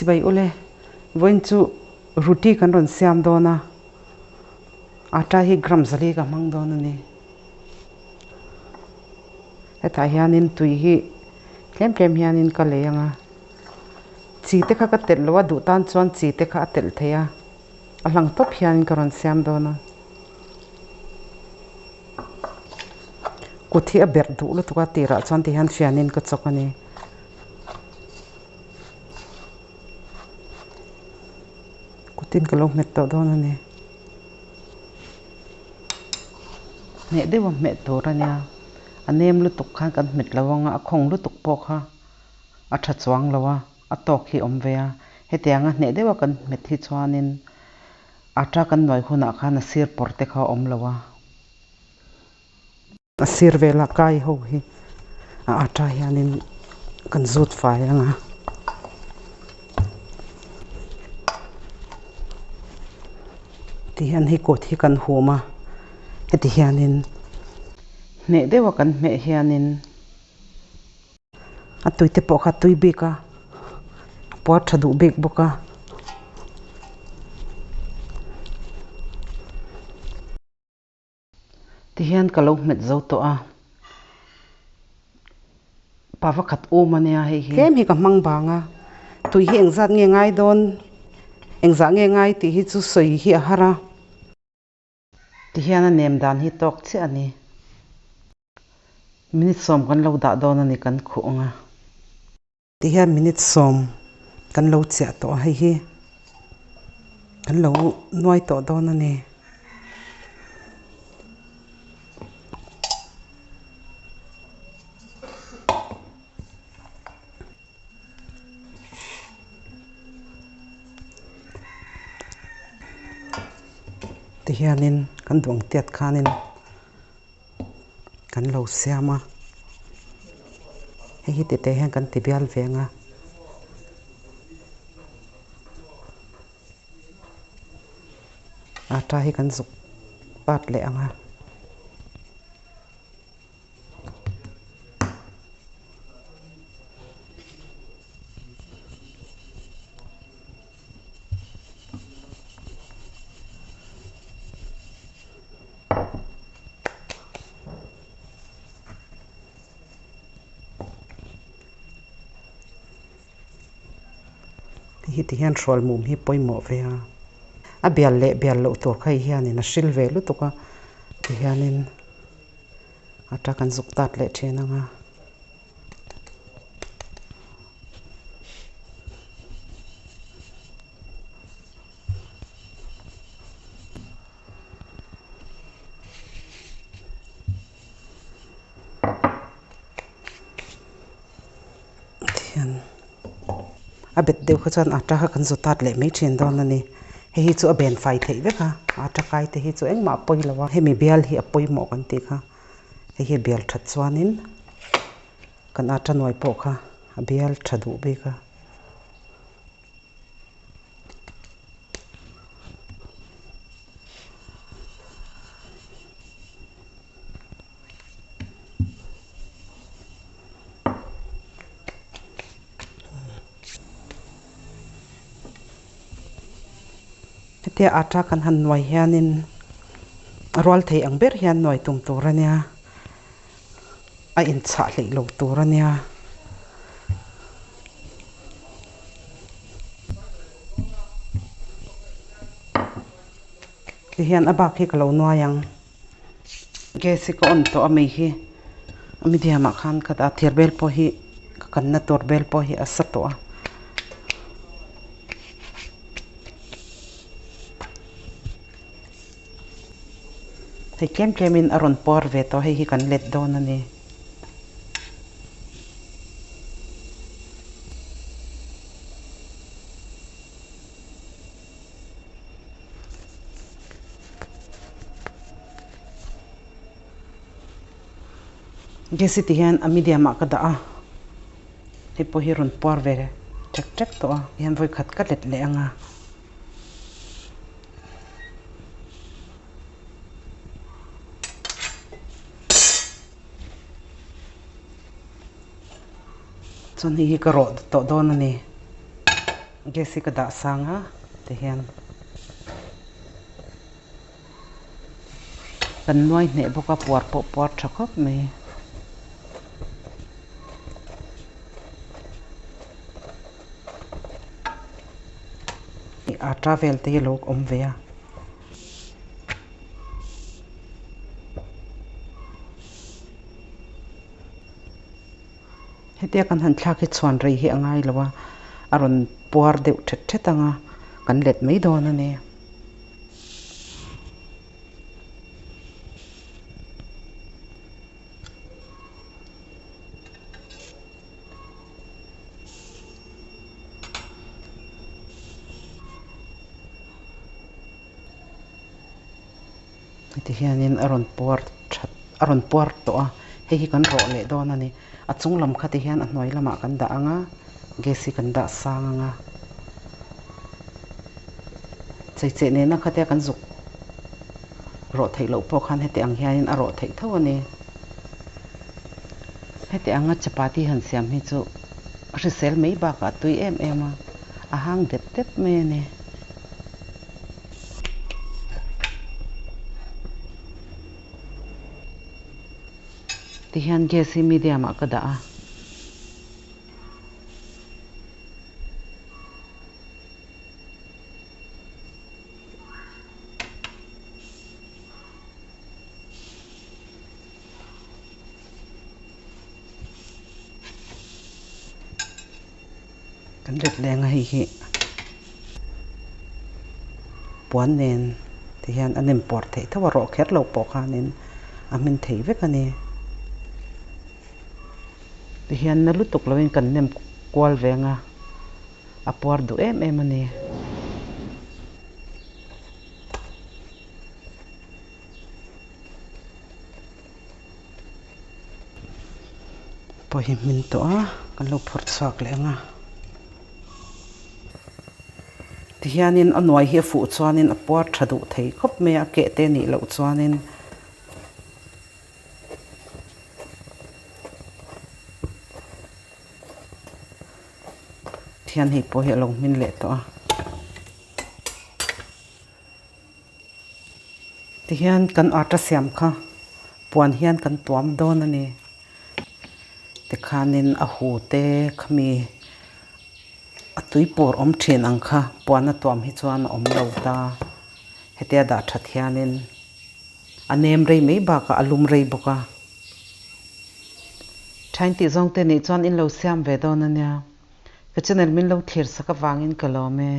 bay ule voin chu roti kan ron siam dona ata hi gram zali ka mang dona ni heta hianin tui hi tlem hianin ka leanga chi te kha ka tel lo du tan chuan chi te kha tel theya a hlang top hianin ka ron siam dona kuthi a ber du lu tuka tira chuan ti han fianin ka chokani kutin ka lo met to dona ni ne dewa met to rania anem lu tuk khan kan met lawanga a khong lu tuk pok ha a tha chuang lawa a tok hi omvea hetianga ne dewa kan met hi chuanin ata kan noi huna khan a sir porte kha om lawa a sir vela kai ho hi a ata hianin kan zut fai anga ti hian hi kot hi kan huma heti hianin ne dewa kan me hianin a tuite po kha tui bika po thadu bik boka ti hian ka lo met zo to a pawa khat o mania hei hi kem hi ka mang banga tui hi engzat nge ngai don engza nge ngai ti hi chu soi hi a hara ti hian a nem dan hi tok che ani minute som kan lo da don ani kan khu nga ti hian minute som kan lo che to hei hi kan lo noi to don ani ti hianin kan duang tiat khanin kan lo siama hei hi te hian kan ti bial venga ata hi kan zuk pat le anga hi ti hian rol mum hi poimo ve a bial le bial lo tur khai hianin a hril ve lu tuka ti hianin ata kan zuk tat le thenanga a bet deu kha chan ata kha kan zutat le me thin don ani hi chu a ben fai thei ve kha ata kai te hi chu engma poi lawa hemi bial hi a poi mo kan ti kha hi bial that chuanin kan ata noi po kha a bial thadu be kha te ata kan han noi hianin rol thei ang ber hian noi tum turania a in cha hlei lo turania ti hian aba khi kalo noayang gesi ko on to ami hi ami dia ma khan khata thirbel po hi kan na torbel po hi asato a thei kem in aron por ve to hei hi kan let don ani gesi ti hian ami dia ma ka da a hei po hi ron por ve tek to a hian voi khat ka let le anga chon hi ka ro to don ani gesi ka da sanga te hian kan nuai hne boka puar tha khop mai a travel te lok om ve a hetia kan han thla ki chuan rei hi angai lawa aron puar deuh thet anga kan let mai don ani ti hianin aron puar to a hei kan ro le don ani a chung lam kha ti hian a hnuai lama kan da anga gesi kan da sang anga che ne na khatia kan zuk ro thei lo po khan hete ang hianin a ro thei tho ani hete anga chapati han siam hi chu risel mei ba ka tui em a hang dep me ne ti hian gesi medium a ka da a kan ret leng hi puan nen ti hian anem por thei thawa ro kher lo po khanin amin thei vek ani ti hian na lutuk lovin kan nem kwal venga a por du em ani po hi min to a kan lo phur chak lenga ti hianin a nuai hi fu chuanin a puar thadu thei khop me a ke te ni lo chuanin thian hi po hi lo min le to a ti hian kan ata siam kha puan hian kan tuam don ani te khanin a hu te khami a tui por om thin ang kha puan a tuam hi chuan om lo ta hetia da tha thianin anem rei mei ba ka alum rei boka thain ti zong te ni chuan in lo siam ve don ania ka channel min lo thlir saka wangin kalome